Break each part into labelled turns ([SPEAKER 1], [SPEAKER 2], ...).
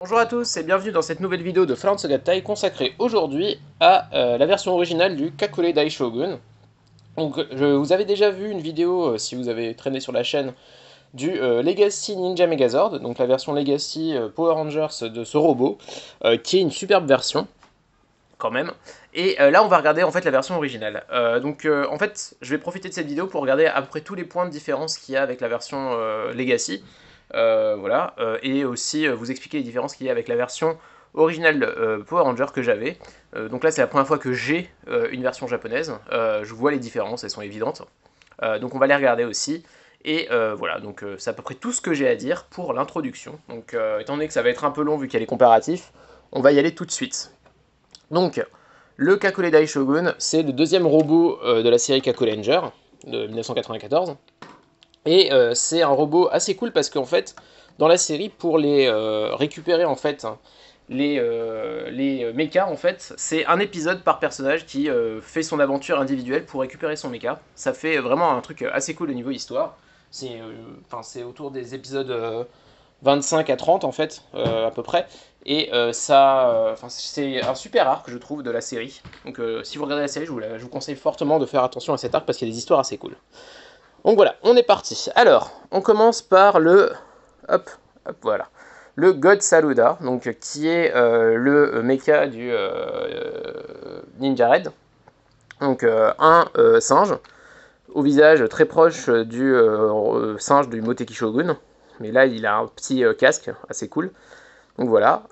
[SPEAKER 1] Bonjour à tous et bienvenue dans cette nouvelle vidéo de Flan Sogatai consacrée aujourd'hui à la version originale du Kakule Daishogun. Donc je vous avais déjà vu une vidéo, si vous avez traîné sur la chaîne, du Legacy Ninja Megazord, donc la version Legacy Power Rangers de ce robot, qui est une superbe version, quand même. Et là on va regarder en fait la version originale. En fait je vais profiter de cette vidéo pour regarder à peu près tous les points de différence qu'il y a avec la version Legacy. Et aussi vous expliquer les différences qu'il y a avec la version originale Power Ranger que j'avais. Donc là c'est la première fois que j'ai une version japonaise. Je vois les différences, elles sont évidentes. Donc on va les regarder aussi. Et voilà, donc c'est à peu près tout ce que j'ai à dire pour l'introduction. Donc étant donné que ça va être un peu long vu qu'il y a les comparatifs, on va y aller tout de suite. Donc le Kakule Daishogun, c'est le deuxième robot de la série Kakuranger de 1994. Et c'est un robot assez cool parce qu'en fait, dans la série, pour les récupérer en fait les mechas, en fait, c'est un épisode par personnage qui fait son aventure individuelle pour récupérer son mecha. Ça fait vraiment un truc assez cool au niveau histoire. C'est autour des épisodes 25 à 30 en fait, à peu près. Et c'est un super arc, je trouve, de la série. Donc si vous regardez la série, je vous conseille fortement de faire attention à cet arc parce qu'il y a des histoires assez cool. Donc voilà, on est parti. Alors, on commence par le... Hop, hop, voilà. Le God Saluda, donc, qui est le mecha du Ninja Red. Donc un singe, au visage très proche du singe du Moteki Shogun. Mais là, il a un petit casque, assez cool. Donc voilà,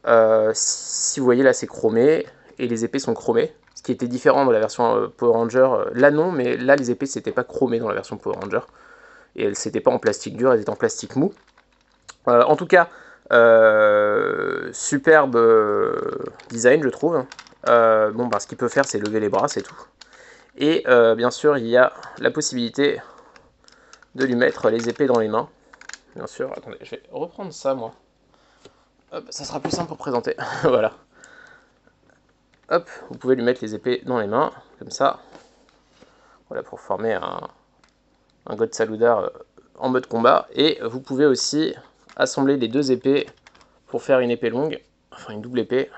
[SPEAKER 1] si vous voyez là, c'est chromé, et les épées sont chromées. Ce qui était différent dans la version Power Ranger. Là non, mais là, les épées, c'était pas chromé dans la version Power Ranger. Et elles n'étaient pas en plastique dur, elles étaient en plastique mou. En tout cas, superbe design, je trouve. Ce qu'il peut faire, c'est lever les bras, c'est tout. Et bien sûr, il y a la possibilité de lui mettre les épées dans les mains. Bien sûr, attendez, je vais reprendre ça, moi. Hop, ça sera plus simple pour présenter. Voilà. Hop, vous pouvez lui mettre les épées dans les mains, comme ça. Voilà, pour former un God Saluda en mode combat. Et vous pouvez aussi assembler les deux épées pour faire une épée longue, enfin une double épée,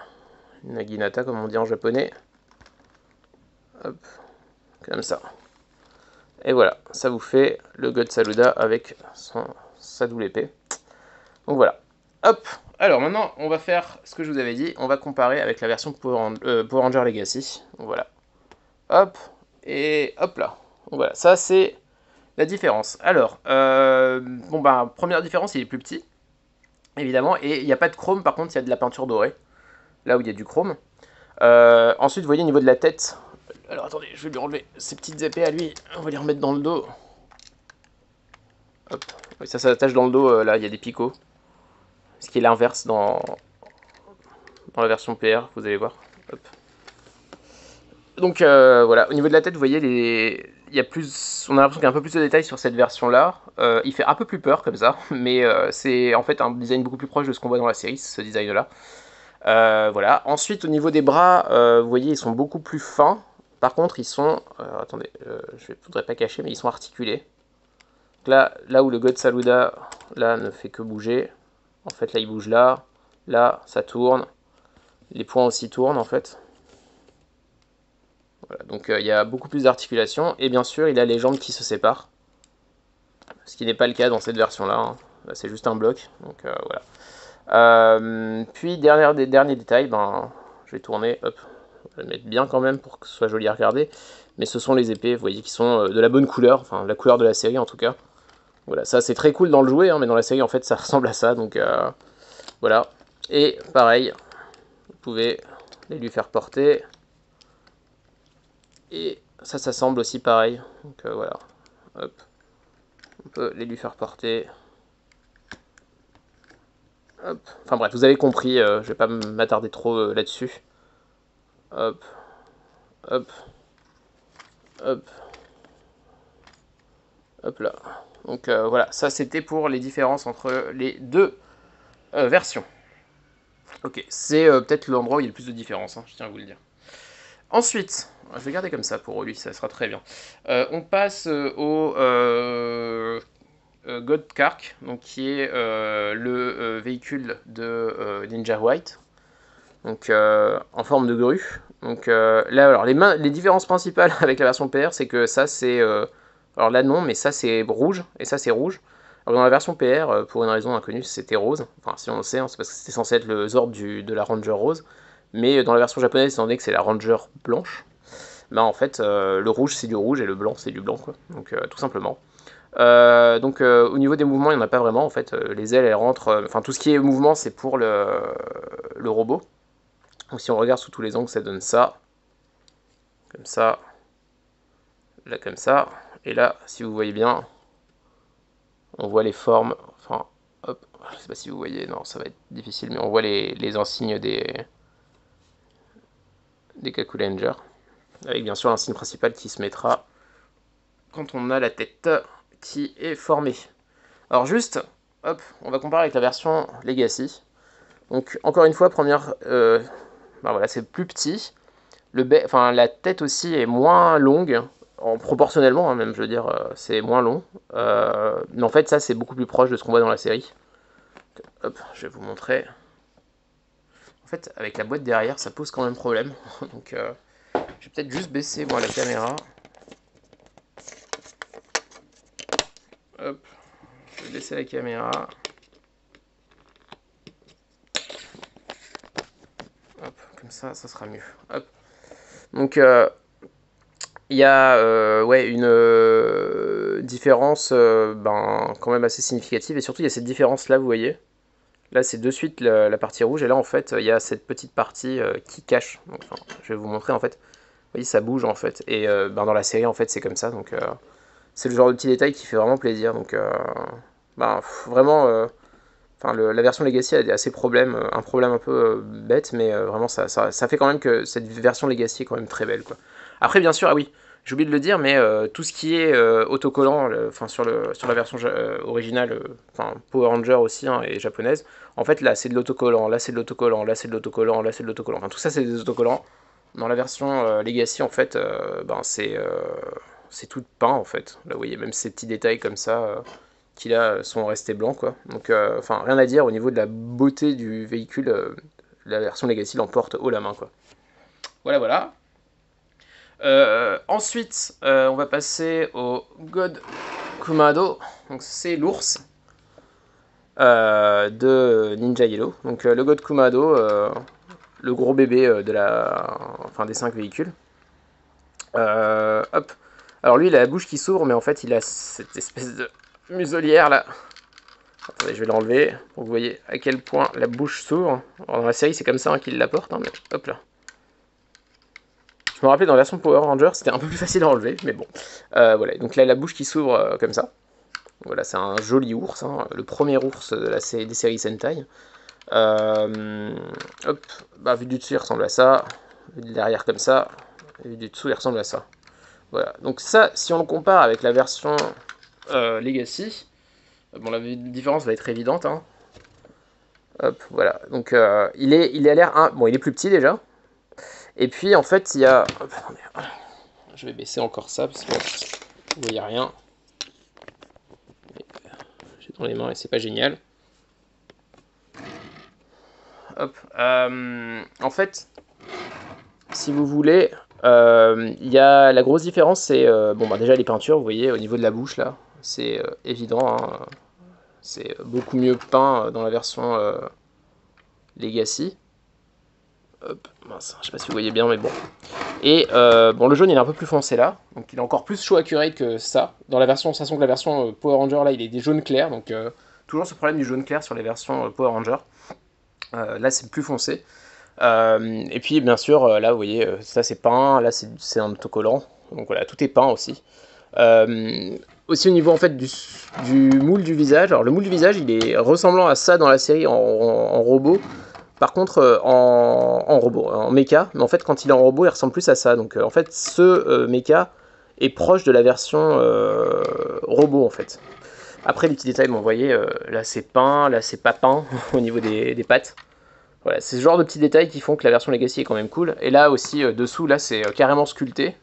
[SPEAKER 1] une naginata comme on dit en japonais. Hop, comme ça. Et voilà, ça vous fait le God Saluda avec sa double épée. Donc voilà. Hop, alors maintenant on va faire ce que je vous avais dit, on va comparer avec la version Power Ranger Legacy. Donc voilà. Hop, et hop là. Donc voilà, ça c'est la différence. Alors, première différence, il est plus petit, évidemment, et il n'y a pas de chrome, par contre il y a de la peinture dorée, là où il y a du chrome. Ensuite, vous voyez au niveau de la tête, alors attendez, je vais lui enlever ses petites épées à lui, on va les remettre dans le dos. Hop, oui, ça s'attache dans le dos, là il y a des picots, ce qui est l'inverse dans la version PR, vous allez voir. Hop. Donc voilà, au niveau de la tête, vous voyez, il y a plus, on a l'impression qu'il y a un peu plus de détails sur cette version-là. Il fait un peu plus peur comme ça, mais c'est en fait un design beaucoup plus proche de ce qu'on voit dans la série, ce design-là. Voilà. Ensuite, au niveau des bras, vous voyez, ils sont beaucoup plus fins. Par contre, ils sont... attendez, je ne voudrais pas cacher, mais ils sont articulés. Donc là où le God Saluda, là, ne fait que bouger. En fait, là, il bouge là. Là, ça tourne. Les poings aussi tournent, en fait. Voilà. Donc, il y a beaucoup plus d'articulation. Et bien sûr, il a les jambes qui se séparent. Ce qui n'est pas le cas dans cette version-là. Hein. Là, c'est juste un bloc. Donc, voilà. Puis, dernier détail, je vais tourner, hop, je vais le mettre bien quand même pour que ce soit joli à regarder. Mais ce sont les épées, vous voyez, qui sont de la bonne couleur, enfin la couleur de la série en tout cas. Voilà, ça c'est très cool dans le jouet, hein, mais dans la série en fait ça ressemble à ça, donc voilà. Et pareil, vous pouvez les lui faire porter. Et ça s'assemble aussi pareil, donc voilà, hop, on peut les lui faire porter. Hop. Enfin bref, vous avez compris, je vais pas m'attarder trop là-dessus. Hop, hop, hop, hop là. Donc voilà, ça c'était pour les différences entre les deux versions. Ok, c'est peut-être l'endroit où il y a le plus de différences, hein, je tiens à vous le dire. Ensuite, je vais garder comme ça pour lui, ça sera très bien. On passe au Godkark, donc qui est le véhicule de Ninja White, donc en forme de grue. Donc là, alors les différences principales avec la version PR, c'est que ça c'est, alors là non, mais ça c'est rouge et ça c'est rouge. Alors dans la version PR, pour une raison inconnue, c'était rose. Enfin, si on le sait, hein, c'est parce que c'était censé être le Zord de la Ranger rose. Mais dans la version japonaise, étant donné que c'est la Ranger blanche, bah en fait, le rouge c'est du rouge et le blanc c'est du blanc, quoi. Donc tout simplement. Donc au niveau des mouvements, il n'y en a pas vraiment en fait. Les ailes elles rentrent, enfin tout ce qui est mouvement c'est pour le robot. Donc si on regarde sous tous les angles, ça donne ça, comme ça, là comme ça, et là si vous voyez bien, on voit les formes, enfin hop, je sais pas si vous voyez, non ça va être difficile, mais on voit les insignes des Kaku-Rangers, avec bien sûr l'insigne principal qui se mettra quand on a la tête qui est formée. Alors juste, hop, on va comparer avec la version Legacy. Donc encore une fois, première, ben voilà, c'est plus petit. Enfin, la tête aussi est moins longue, proportionnellement, hein, même, je veux dire, c'est moins long. Mais en fait, ça, c'est beaucoup plus proche de ce qu'on voit dans la série. Hop, je vais vous montrer. En fait, avec la boîte derrière, ça pose quand même problème. Donc, je vais peut-être juste baisser, moi, la caméra. Hop, je vais baisser la caméra. Hop, comme ça sera mieux. Hop. Donc, il y a ouais, une différence ben, quand même assez significative, et surtout il y a cette différence là, vous voyez. Là c'est de suite la partie rouge, et là en fait il y a cette petite partie qui cache. Donc, enfin, je vais vous montrer en fait. Vous voyez, ça bouge en fait, et ben, dans la série en fait c'est comme ça, donc c'est le genre de petit détail qui fait vraiment plaisir. Donc ben, vraiment, enfin, la version Legacy a assez un problème un peu bête, mais vraiment ça fait quand même que cette version Legacy est quand même très belle, quoi. Après, bien sûr, ah oui, j'ai oublié de le dire, mais tout ce qui est autocollant, enfin sur la version originale, enfin Power Ranger aussi, hein, et japonaise, en fait là c'est de l'autocollant, là c'est de l'autocollant, là c'est de l'autocollant, là c'est de l'autocollant, enfin tout ça c'est des autocollants. Dans la version Legacy, en fait, ben, c'est tout peint, en fait. Là, vous voyez, même ces petits détails comme ça, qui là sont restés blancs, quoi. Donc, enfin, rien à dire au niveau de la beauté du véhicule. La version Legacy l'emporte haut la main, quoi. Voilà, voilà. Ensuite, on va passer au God Kumado. Donc, c'est l'ours de Ninja Yellow. Donc, le God Kumado, le gros bébé enfin, des 5 véhicules. Hop. Alors lui, il a la bouche qui s'ouvre, mais en fait, il a cette espèce de muselière là. Attendez, je vais l'enlever pour que vous voyez à quel point la bouche s'ouvre. Dans la série, c'est comme ça, hein, qu'il l'apporte, hein, mais hop là. Je me rappelais dans la version Power Ranger, c'était un peu plus facile à enlever, mais bon. Voilà, donc là, la bouche qui s'ouvre comme ça. Voilà, c'est un joli ours, hein, le premier ours de des séries Sentai. Hop, bah, vu du dessus, il ressemble à ça. Vu de derrière comme ça. Et vu du dessous, il ressemble à ça. Voilà, donc ça, si on le compare avec la version Legacy, bon, la différence va être évidente, hein. Hop, voilà, donc il a l'air, bon, il est plus petit déjà, et puis en fait, il y a, hop, attendez, je vais baisser encore ça, parce que vous voyez rien, j'ai dans les mains et c'est pas génial. Hop, en fait, si vous voulez, il y a la grosse différence, c'est bon, bah, déjà les peintures, vous voyez, au niveau de la bouche là, c'est évident, hein, c'est beaucoup mieux peint dans la version Legacy. Hop, mince, je sais pas si vous voyez bien, mais bon. Et bon, le jaune il est un peu plus foncé là, donc il est encore plus show accurate que ça. Dans la version, sachant que la version Power Ranger là, il est des jaunes clairs, donc toujours ce problème du jaune clair sur les versions Power Ranger. Là, c'est plus foncé. Et puis bien sûr, là vous voyez, ça c'est peint, là c'est un autocollant, donc voilà, tout est peint aussi. Aussi au niveau en fait du moule du visage, alors le moule du visage il est ressemblant à ça dans la série en robot, par contre en robot, en mecha, mais en fait quand il est en robot il ressemble plus à ça, donc en fait ce mecha est proche de la version robot en fait. Après les petits détails, bon, vous voyez, là c'est peint, là c'est pas peint au niveau des pattes. Voilà, c'est ce genre de petits détails qui font que la version Legacy est quand même cool. Et là aussi, dessous, là c'est carrément sculpté.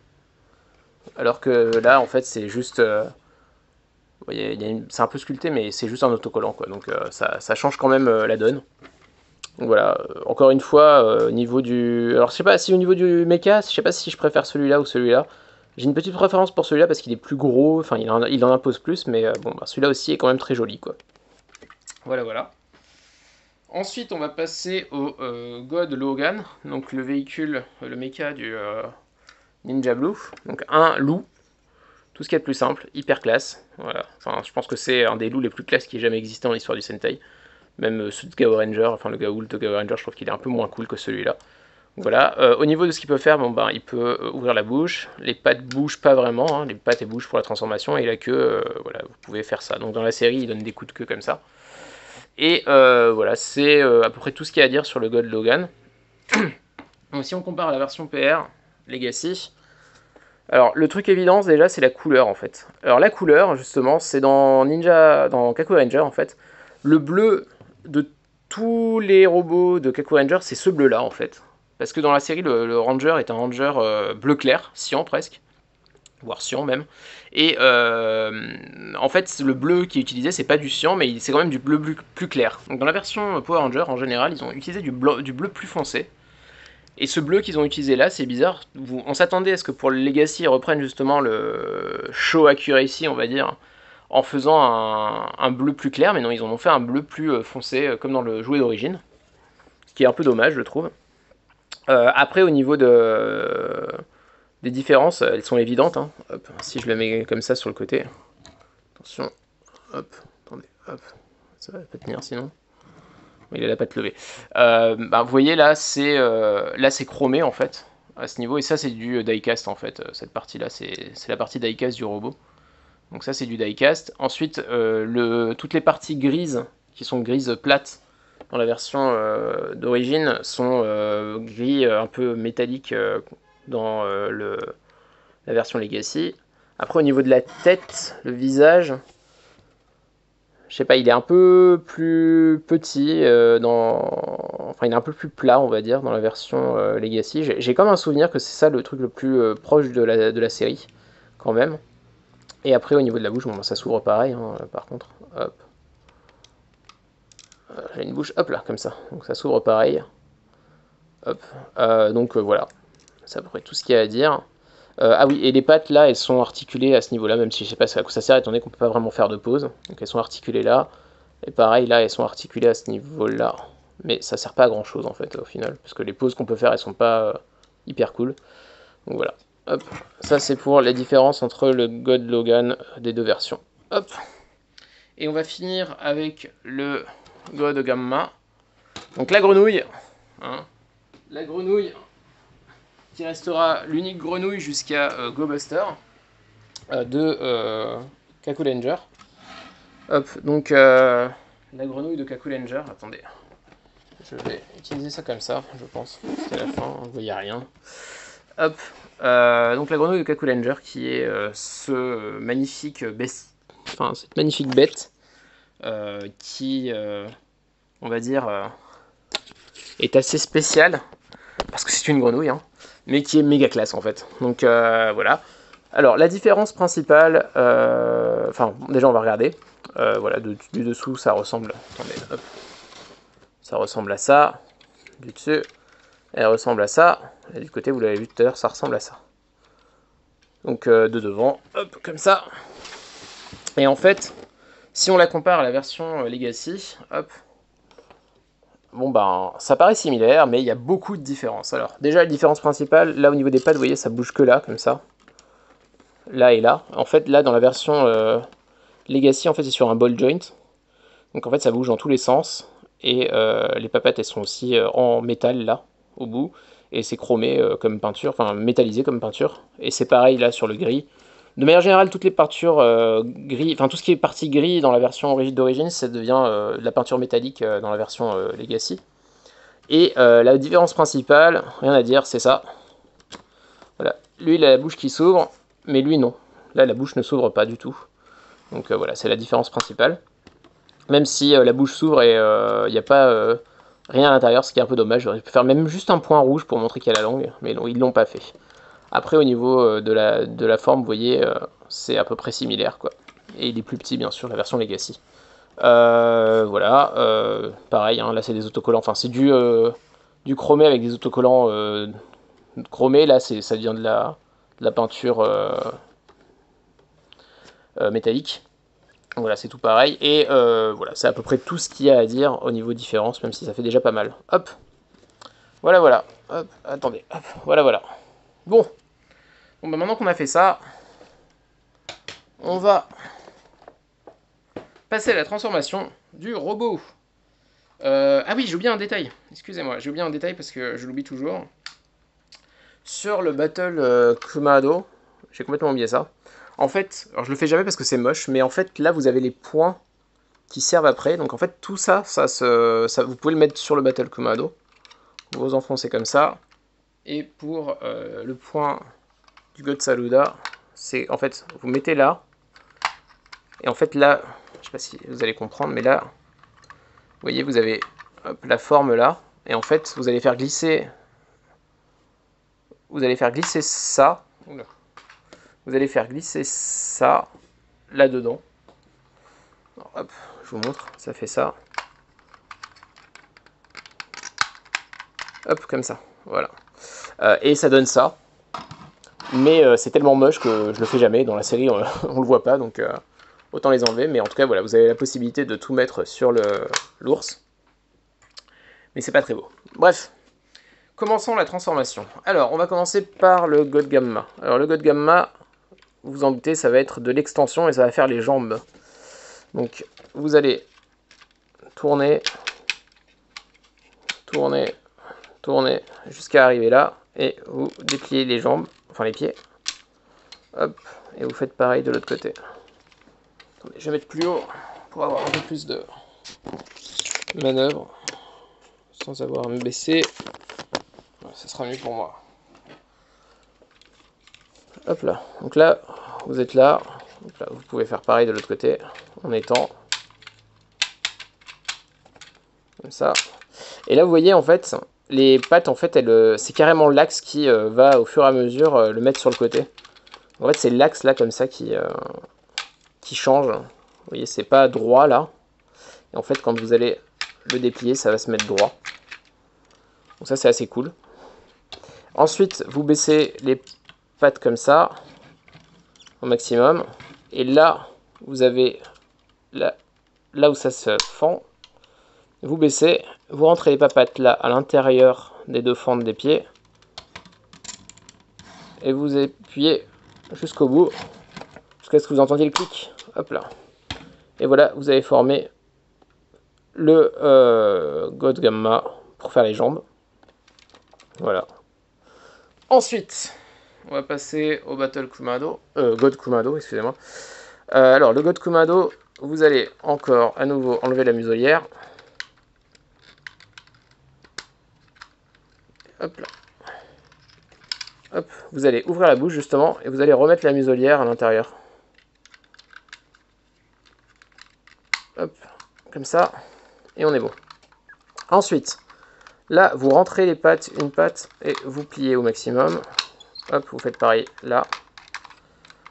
[SPEAKER 1] Alors que là, en fait, c'est juste... voyez, c'est un peu sculpté, mais c'est juste un autocollant, quoi. Donc ça change quand même la donne. Donc voilà, encore une fois, au niveau du... Alors je sais pas si au niveau du mecha, je sais pas si je préfère celui-là ou celui-là. J'ai une petite préférence pour celui-là parce qu'il est plus gros, enfin il en impose plus, mais bon, bah, celui-là aussi est quand même très joli, quoi. Voilà, voilà. Ensuite, on va passer au God Logan, donc le véhicule, le mecha du Ninja Blue. Donc un loup, tout ce qu'il y a de plus simple, hyper classe. Voilà. Enfin, je pense que c'est un des loups les plus classes qui ait jamais existé dans l'histoire du Sentai. Même ceux de Gao Ranger, enfin le Gaoul de Gao Ranger, je trouve qu'il est un peu moins cool que celui-là. Voilà, au niveau de ce qu'il peut faire, bon, ben, il peut ouvrir la bouche, les pattes bougent pas vraiment, hein, les pattes elles bougent pour la transformation, et la queue, voilà, vous pouvez faire ça. Donc dans la série, il donne des coups de queue comme ça. Et voilà, c'est à peu près tout ce qu'il y a à dire sur le God Logan. Donc si on compare à la version PR, Legacy, alors le truc évident déjà c'est la couleur en fait. Alors la couleur justement c'est dans Kaku Ranger en fait, le bleu de tous les robots de Kaku Ranger c'est ce bleu là en fait. Parce que dans la série le Ranger est un Ranger bleu clair, cyan presque, voire cyan même. Et en fait le bleu qui est utilisé c'est pas du cyan mais c'est quand même du bleu plus clair. Donc dans la version Power Ranger en général ils ont utilisé du bleu plus foncé. Et ce bleu qu'ils ont utilisé là, c'est bizarre. On s'attendait à ce que pour le Legacy, ils reprennent justement le show accuracy, on va dire, en faisant un bleu plus clair, mais non, ils en ont fait un bleu plus foncé, comme dans le jouet d'origine. Ce qui est un peu dommage, je trouve. Après, au niveau des différences, elles sont évidentes. Hein. Hop, si je le mets comme ça sur le côté. Attention. Hop, attendez, hop. Ça va pas tenir sinon. Il a la patte levée. Bah, vous voyez là c'est chromé en fait à ce niveau et ça c'est du diecast en fait. Cette partie là c'est la partie diecast du robot. Donc ça c'est du diecast. Ensuite toutes les parties grises qui sont grises plates dans la version d'origine sont gris un peu métalliques dans la version Legacy. Après au niveau de la tête, le visage, je sais pas, il est un peu plus petit, enfin il est un peu plus plat on va dire dans la version Legacy. J'ai comme un souvenir que c'est ça le truc le plus proche de la série, quand même. Et après au niveau de la bouche, bon, ça s'ouvre pareil, hein, par contre. Hop. J'ai une bouche, hop là, comme ça. Donc ça s'ouvre pareil. Hop. Donc voilà, c'est à peu près tout ce qu'il y a à dire. Ah oui, et les pattes là, elles sont articulées à ce niveau-là, même si je sais pas à quoi ça sert, étant donné qu'on peut pas vraiment faire de pause. Donc elles sont articulées là. Et pareil, là, elles sont articulées à ce niveau-là. Mais ça sert pas à grand-chose, en fait, au final. Parce que les pauses qu'on peut faire, elles sont pas hyper cool. Donc voilà. Hop. Ça, c'est pour la différence entre le God Logan des deux versions. Hop. Et on va finir avec le God Gamma. Donc la grenouille. Hein. La grenouille qui restera l'unique grenouille jusqu'à Go Buster de Kaku Ranger. Hop, donc la grenouille de Kaku Ranger, attendez, je vais utiliser ça comme ça, je pense, c'est la fin, vous voyez rien. Hop, donc la grenouille de Kaku Ranger qui est ce magnifique cette magnifique bête qui, on va dire, est assez spéciale, parce que c'est une grenouille, hein, mais qui est méga classe en fait. Donc voilà. Alors la différence principale, enfin déjà on va regarder. Voilà, du dessous ça ressemble. Attendez, hop. Ça ressemble à ça. Du dessus, elle ressemble à ça. Et du côté, vous l'avez vu tout à l'heure, ça ressemble à ça. Donc de devant, hop, comme ça. Et en fait, si on la compare à la version Legacy, hop. Bon ben, ça paraît similaire, mais il y a beaucoup de différences. Alors, déjà la différence principale, là au niveau des pattes, vous voyez, ça bouge que là, comme ça. Là et là. En fait, là dans la version Legacy, en fait, c'est sur un ball joint. Donc en fait, ça bouge dans tous les sens. Et les papettes, elles sont aussi en métal, là, au bout. Et c'est chromé comme peinture, enfin métallisé comme peinture. Et c'est pareil, là, sur le gris. De manière générale, toutes les peintures gris, enfin tout ce qui est partie gris dans la version d'origine, ça devient de la peinture métallique dans la version Legacy. Et la différence principale, rien à dire, c'est ça. Voilà. Lui, il a la bouche qui s'ouvre, mais lui, non. Là, la bouche ne s'ouvre pas du tout. Donc voilà, c'est la différence principale. Même si la bouche s'ouvre et il n'y a pas rien à l'intérieur, ce qui est un peu dommage. J'aurais pu faire même juste un point rouge pour montrer qu'il y a la langue, mais non, ils l'ont pas fait. Après, au niveau de la forme, vous voyez, c'est à peu près similaire, quoi. et il est plus petit bien sûr, la version Legacy. Voilà, pareil, hein, là c'est des autocollants, enfin c'est du chromé avec des autocollants chromés, là ça vient de la peinture métallique. Voilà, c'est tout pareil, et voilà, c'est à peu près tout ce qu'il y a à dire au niveau différence, même si ça fait déjà pas mal. Hop, voilà, voilà, hop, attendez, hop, voilà, voilà. Bon, bah maintenant qu'on a fait ça, on va passer à la transformation du robot. Ah oui, j'ai oublié un détail, excusez-moi, j'ai oublié un détail parce que je l'oublie toujours. Sur le Battle Kumado, j'ai complètement oublié ça. En fait, alors je le fais jamais parce que c'est moche, mais en fait là vous avez les points qui servent après. Donc en fait tout ça, vous pouvez le mettre sur le Battle Kumado. Vous enfoncez comme ça. Et pour le point du God Saluda, c'est en fait vous mettez là. Et en fait là, je sais pas si vous allez comprendre, mais là, vous voyez vous avez hop, la forme là. Et en fait vous allez faire glisser. Vous allez faire glisser ça. Oula. Vous allez faire glisser ça là-dedans. Hop, je vous montre, ça fait ça. Hop, comme ça, voilà. Et ça donne ça. Mais c'est tellement moche que je le fais jamais. Dans la série, on le voit pas, donc autant les enlever. Mais en tout cas, voilà, vous avez la possibilité de tout mettre sur l'ours. Mais c'est pas très beau. Bref, commençons la transformation. Alors, on va commencer par le God Gamma. Alors, le God Gamma, vous vous en doutez, ça va être de l'extension et ça va faire les jambes. Donc, vous allez tourner, tourner, tourner, jusqu'à arriver là. Et vous dépliez les jambes, enfin les pieds. Hop, et vous faites pareil de l'autre côté. Attendez, je vais mettre plus haut pour avoir un peu plus de manœuvre. Sans avoir à me baisser. Ça sera mieux pour moi. Hop là. Donc là, vous êtes là. Hop là, vous pouvez faire pareil de l'autre côté. En étant. Comme ça. Et là, vous voyez, en fait, les pattes, en fait, c'est carrément l'axe qui va, au fur et à mesure, le mettre sur le côté. En fait, c'est l'axe, là, comme ça, qui change. Vous voyez, c'est pas droit, là. Et en fait, quand vous allez le déplier, ça va se mettre droit. Donc ça, c'est assez cool. Ensuite, vous baissez les pattes comme ça, au maximum. Et là, vous avez là où ça se fend. Vous baissez, vous rentrez les papates là, à l'intérieur des deux fentes des pieds. Et vous appuyez jusqu'au bout, jusqu'à ce que vous entendiez le clic. Hop là. Et voilà, vous avez formé le God Gamma pour faire les jambes. Voilà. Ensuite, on va passer au Battle Kumado, God Kumado, excusez-moi. Alors, le God Kumado, vous allez encore à nouveau enlever la muselière. Hop là. Hop, vous allez ouvrir la bouche justement et vous allez remettre la muselière à l'intérieur. Hop, comme ça, et on est bon. Ensuite, là, vous rentrez les pattes, une patte, et vous pliez au maximum. Hop, vous faites pareil là.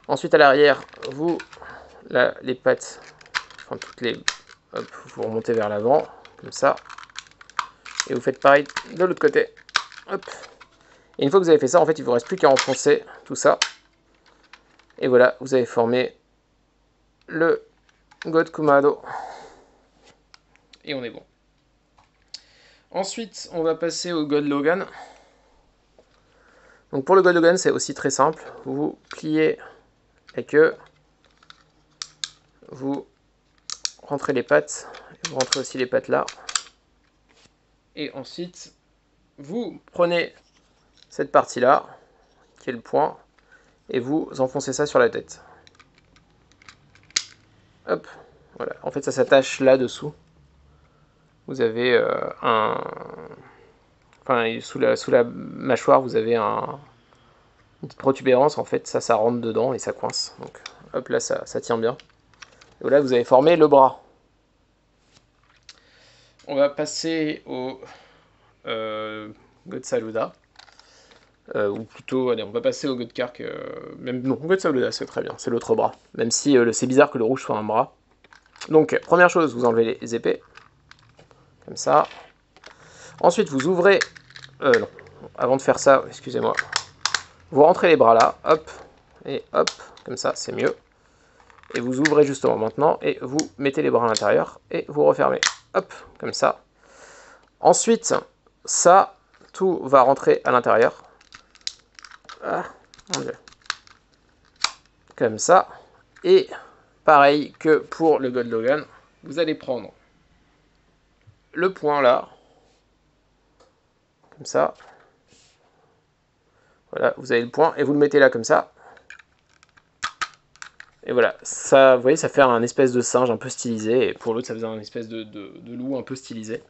[SPEAKER 1] Ensuite, à l'arrière, vous, là, les pattes, enfin toutes les, hop, vous remontez vers l'avant, comme ça. Et vous faites pareil de l'autre côté. Hop. Et une fois que vous avez fait ça, en fait, il ne vous reste plus qu'à enfoncer tout ça. Et voilà, vous avez formé le God Kumado. Et on est bon. Ensuite, on va passer au God Logan. Donc pour le God Logan, c'est aussi très simple. Vous pliez la queue. Vous rentrez les pattes. Vous rentrez aussi les pattes là. Et ensuite, vous prenez cette partie-là, qui est le point, et vous enfoncez ça sur la tête. Hop, voilà. En fait, ça s'attache là-dessous. Vous avez enfin, sous la mâchoire, vous avez une petite protubérance. En fait, ça rentre dedans et ça coince. Donc, hop, là, ça tient bien. Et voilà, vous avez formé le bras. On va passer au God Saluda. ou plutôt, allez, on va passer au Godkark, même non, God Saluda, c'est très bien, c'est l'autre bras, même si c'est bizarre que le rouge soit un bras. Donc, première chose, vous enlevez les épées, comme ça. Ensuite, vous ouvrez, non, avant de faire ça, excusez-moi, vous rentrez les bras là, hop, et hop, comme ça, c'est mieux. Et vous ouvrez justement maintenant, et vous mettez les bras à l'intérieur, et vous refermez, hop, comme ça. Ensuite, ça, tout va rentrer à l'intérieur. Ah, mon Dieu. Comme ça. Et pareil que pour le God Logan, vous allez prendre le point là, comme ça. Voilà, vous avez le point, et vous le mettez là comme ça. Et voilà, ça, vous voyez, ça fait un espèce de singe un peu stylisé, et pour l'autre, ça faisait un espèce de loup un peu stylisé.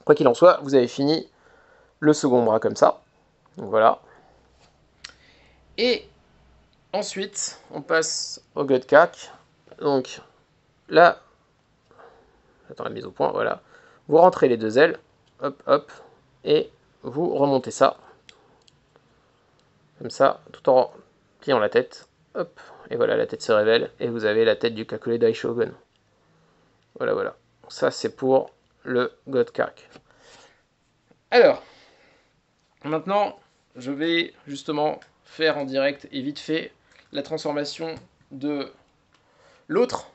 [SPEAKER 1] Quoi qu'il en soit, vous avez fini le second bras comme ça. Donc voilà. Et ensuite, on passe au Godkark. Donc là, j'attends la mise au point, voilà. Vous rentrez les deux ailes, hop, hop, et vous remontez ça. Comme ça, tout en pliant la tête. Hop, et voilà, la tête se révèle, et vous avez la tête du Kakule Daishogun. Voilà, voilà. Ça, c'est pour le Godkark. Alors, maintenant, je vais justement faire en direct et vite fait la transformation de l'autre,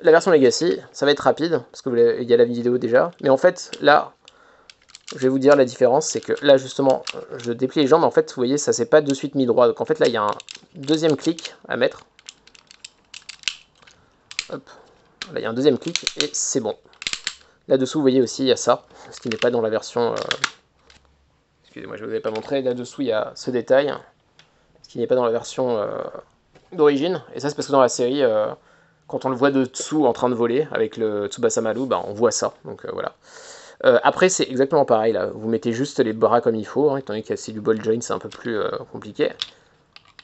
[SPEAKER 1] la version Legacy. Ça va être rapide, parce qu'il y a la vidéo déjà. Mais en fait, là, je vais vous dire la différence, c'est que là, justement, je déplie les jambes, mais en fait, vous voyez, ça s'est pas de suite mis droit. Donc en fait, là, il y a un deuxième clic à mettre. Hop. Là, il y a un deuxième clic, et c'est bon. Là-dessous, vous voyez aussi, il y a ça, ce qui n'est pas dans la version... Excusez-moi, je ne vous avais pas montré. Là-dessous, il y a ce détail, ce qui n'est pas dans la version d'origine. Et ça, c'est parce que dans la série, quand on le voit de dessous en train de voler, avec le Tsubasa Maru, bah, on voit ça. Donc voilà. Après, c'est exactement pareil, là. Vous mettez juste les bras comme il faut, hein, étant donné que c'est du ball joint, c'est un peu plus compliqué.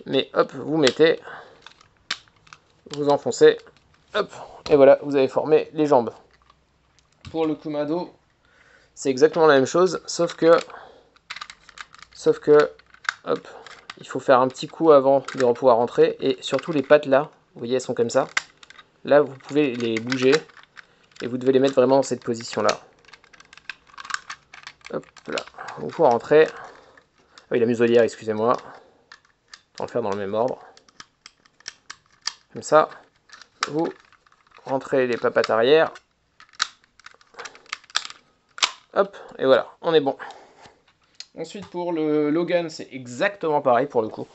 [SPEAKER 1] Mais hop, vous mettez, vous enfoncez, hop, et voilà, vous avez formé les jambes. Pour le Kumado, c'est exactement la même chose, sauf que, hop, il faut faire un petit coup avant de pouvoir rentrer, et surtout les pattes là, vous voyez, elles sont comme ça. Là, vous pouvez les bouger, et vous devez les mettre vraiment dans cette position-là. Hop là, vous pouvez rentrer. Ah oui, la muselière, excusez-moi. On va le faire dans le même ordre. Comme ça, vous rentrez les papates arrière. Hop, et voilà, on est bon. Ensuite, pour le Logan, c'est exactement pareil pour le coup.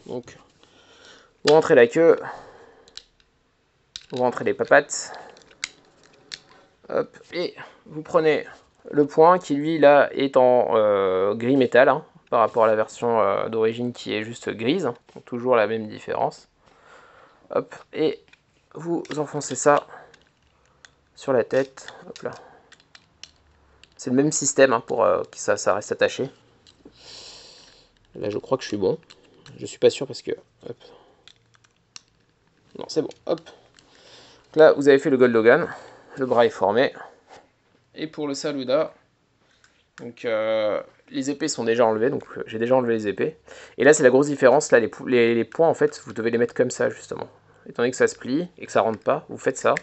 [SPEAKER 1] Donc, vous rentrez la queue. Vous rentrez les papates. Hop, et vous prenez le point qui, lui, là, est en gris métal, hein, par rapport à la version d'origine qui est juste grise. Donc, toujours la même différence. Hop, et vous enfoncez ça sur la tête. Hop là. C'est le même système, hein, pour que ça reste attaché. Là, je crois que je suis bon. Je suis pas sûr parce que... Hop. Non, c'est bon. Hop. Donc là, vous avez fait le Gold Logan. Le bras est formé. Et pour le Saluda, donc les épées sont déjà enlevées. Donc j'ai déjà enlevé les épées. Et là, c'est la grosse différence. Là, les points, en fait, vous devez les mettre comme ça, justement. Étant donné que ça se plie et que ça rentre pas, vous faites ça.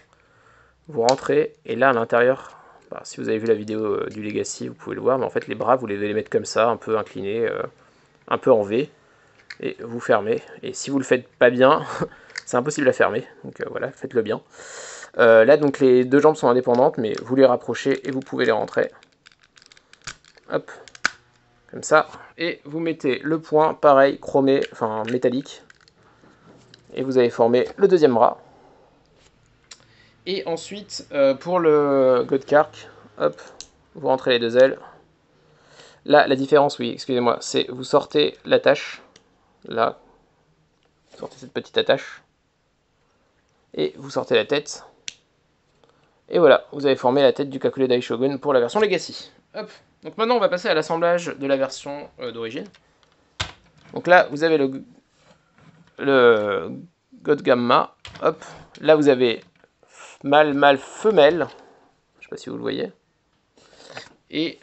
[SPEAKER 1] Vous rentrez. Et là, à l'intérieur... Bah, si vous avez vu la vidéo du Legacy, vous pouvez le voir, mais en fait les bras, vous devez les mettre comme ça, un peu inclinés, un peu en V, et vous fermez. Et si vous le faites pas bien, c'est impossible à fermer, donc voilà, faites-le bien. Là, donc les deux jambes sont indépendantes, mais vous les rapprochez et vous pouvez les rentrer. Hop, comme ça. Et vous mettez le point, pareil, chromé, enfin métallique, et vous avez formé le deuxième bras. Et ensuite, pour le Godkark, hop, vous rentrez les deux ailes. Là, la différence, oui, excusez-moi, c'est vous sortez l'attache, là, vous sortez cette petite attache, et vous sortez la tête. Et voilà, vous avez formé la tête du Kakule Daishogun pour la version Legacy. Hop. Donc maintenant, on va passer à l'assemblage de la version d'origine. Donc là, vous avez le God Gamma. Hop. Là, vous avez mâle, mâle, femelle. Je sais pas si vous le voyez. Et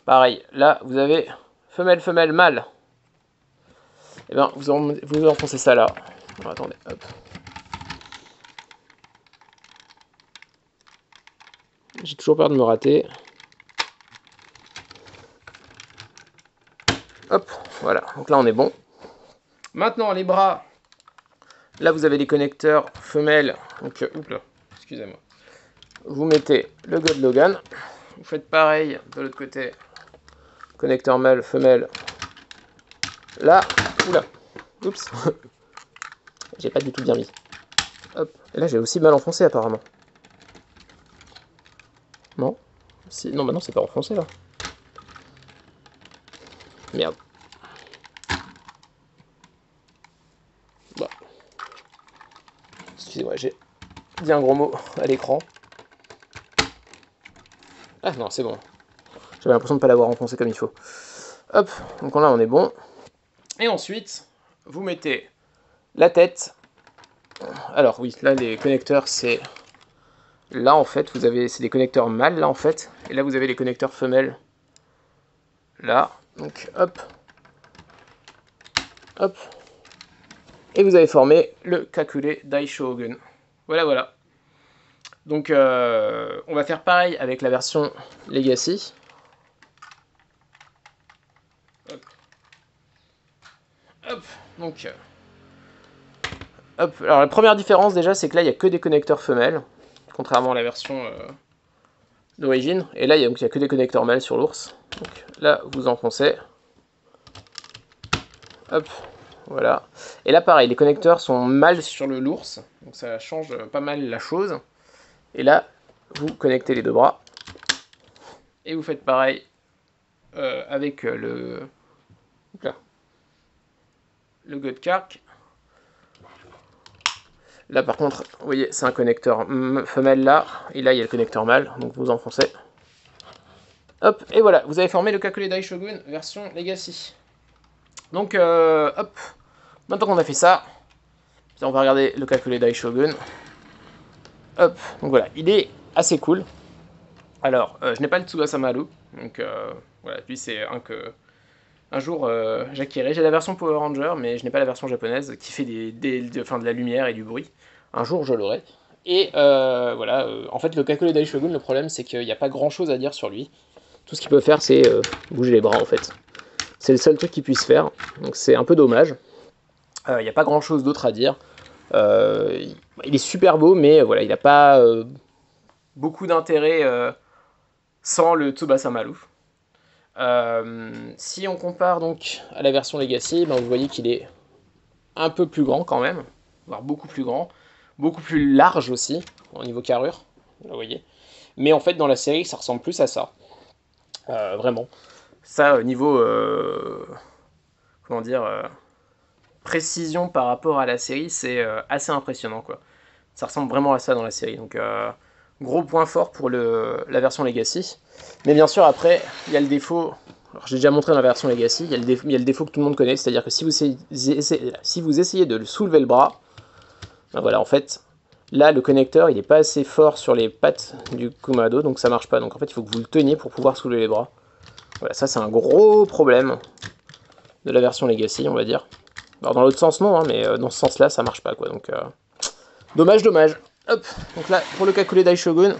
[SPEAKER 1] pareil, là, vous avez femelle, femelle, mâle. Et bien, vous enfoncez ça là. Alors, attendez, hop. J'ai toujours peur de me rater. Hop, voilà. Donc là, on est bon. Maintenant, les bras. Là, vous avez les connecteurs femelles. Donc, oups là, excusez-moi. Vous mettez le God Logan. Vous faites pareil de l'autre côté. Connecteur mâle, femelle. Là, oula, oups. J'ai pas du tout bien mis. Hop. Et là, j'ai aussi mal enfoncé apparemment. Non si... Non, bah non, c'est pas enfoncé là. Merde. Bah. Excusez-moi, j'ai dit un gros mot à l'écran. Ah non, c'est bon. J'avais l'impression de ne pas l'avoir enfoncé comme il faut. Hop, donc là on est bon. Et ensuite, vous mettez la tête. Alors oui, là les connecteurs c'est... Là en fait, vous avez... C'est des connecteurs mâles là en fait. Et là vous avez les connecteurs femelles. Là, donc hop. Hop. Et vous avez formé le Kakule Daishogun. Voilà, voilà. Donc on va faire pareil avec la version Legacy. Hop. Hop. Donc... Hop. Alors la première différence déjà, c'est que là il n'y a que des connecteurs femelles. Contrairement à la version d'origine. Et là il n'y a que des connecteurs mâles sur l'ours. Donc là vous enfoncez. Hop. Voilà. Et là pareil, les connecteurs sont mâles sur l'ours. Donc ça change pas mal la chose. Et là, vous connectez les deux bras. Et vous faites pareil avec le Godkark. Là par contre, vous voyez, c'est un connecteur femelle là. Et là, il y a le connecteur mâle. Donc vous enfoncez. Hop, et voilà, vous avez formé le Kakule Daishogun version Legacy. Donc, hop. Maintenant qu'on a fait ça, on va regarder le Kakule Daishogun. Hop, donc voilà, il est assez cool. Alors, je n'ai pas le Tsubasa Maru, donc voilà, lui c'est un jour j'acquérais. J'ai la version Power Ranger, mais je n'ai pas la version japonaise qui fait de la lumière et du bruit. Un jour je l'aurai. Et voilà, en fait le Kakule Daishogun, le problème c'est qu'il n'y a pas grand chose à dire sur lui. Tout ce qu'il peut faire c'est bouger les bras en fait. C'est le seul truc qu'il puisse faire, donc c'est un peu dommage. Il n'y a pas grand chose d'autre à dire. Il est super beau, mais voilà, il n'a pas beaucoup d'intérêt sans le Tsubasa Maru. Si on compare donc à la version Legacy, ben vous voyez qu'il est un peu plus grand quand même, voire beaucoup plus grand, beaucoup plus large aussi au niveau carrure, vous voyez. Mais en fait dans la série ça ressemble plus à ça, vraiment. Ça niveau comment dire précision par rapport à la série, c'est assez impressionnant quoi. Ça ressemble vraiment à ça dans la série, donc gros point fort pour la version Legacy. Mais bien sûr après il y a le défaut, alors j'ai déjà montré dans la version Legacy, il y a le défaut que tout le monde connaît, c'est-à-dire que si vous essayez de soulever le bras, ben voilà, en fait là le connecteur il n'est pas assez fort sur les pattes du Kumado, donc ça marche pas, donc en fait il faut que vous le teniez pour pouvoir soulever les bras. Voilà, ça c'est un gros problème de la version Legacy, on va dire. Alors dans l'autre sens non, hein, mais dans ce sens là ça marche pas quoi, donc dommage, dommage. Hop, donc là pour le Kakule Daishogun,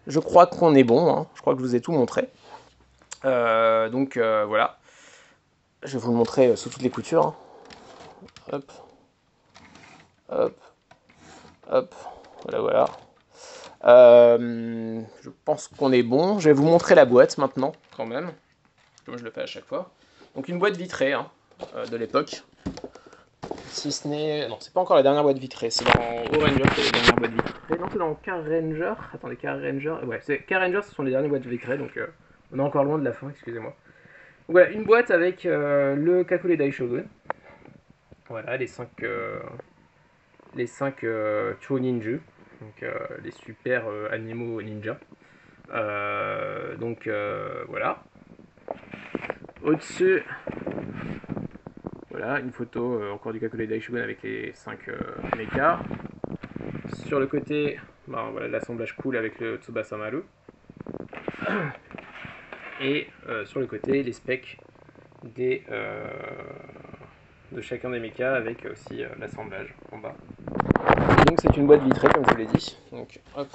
[SPEAKER 1] je crois qu'on est bon, hein. Je crois que je vous ai tout montré. Donc voilà, je vais vous le montrer sous toutes les coutures. Hein. Hop, hop, hop, voilà, voilà. Je pense qu'on est bon. Je vais vous montrer la boîte maintenant, quand même, comme je le fais à chaque fois. Donc une boîte vitrée hein, de l'époque. Si ce n'est... Non, c'est pas encore la dernière boîte vitrée, c'est dans Oranger que c'est la dernière boîte vitrée. Non, c'est dans Car Ranger. Attendez, Car Ranger... Ouais, Car Ranger, ce sont les dernières boîtes vitrées, donc on est encore loin de la fin, excusez-moi. Voilà, une boîte avec le Kakule Daishogun. Voilà, les 5 Chōninju, donc les super animaux ninja. Donc voilà. Au-dessus, voilà, une photo encore du Kakule Daishogun avec les 5 mechas. Sur le côté, ben, voilà, l'assemblage cool avec le Tsubasa Maru. Et sur le côté, les specs de chacun des mechas avec aussi l'assemblage en bas. Et donc c'est une boîte vitrée comme je vous l'ai dit. Donc hop,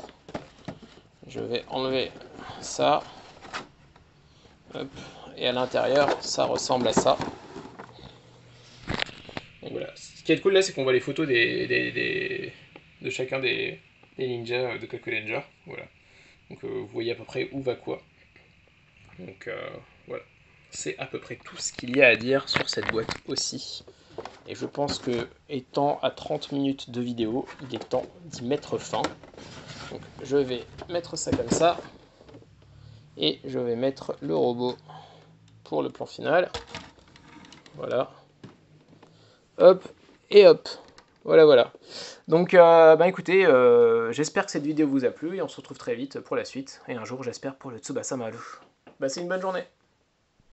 [SPEAKER 1] je vais enlever ça. Hop, et à l'intérieur ça ressemble à ça. Donc voilà. Ce qui est cool là, c'est qu'on voit les photos de chacun des ninjas de Kaku Ranger. Voilà. Donc vous voyez à peu près où va quoi. Donc voilà. C'est à peu près tout ce qu'il y a à dire sur cette boîte aussi. Et je pense que, étant à 30 minutes de vidéo, il est temps d'y mettre fin. Donc je vais mettre ça comme ça. Et je vais mettre le robot pour le plan final. Voilà. Hop, et hop. Voilà, voilà. Donc, bah écoutez, j'espère que cette vidéo vous a plu et on se retrouve très vite pour la suite. Et un jour, j'espère, pour le Tsubasa Maru. Passez une bonne journée.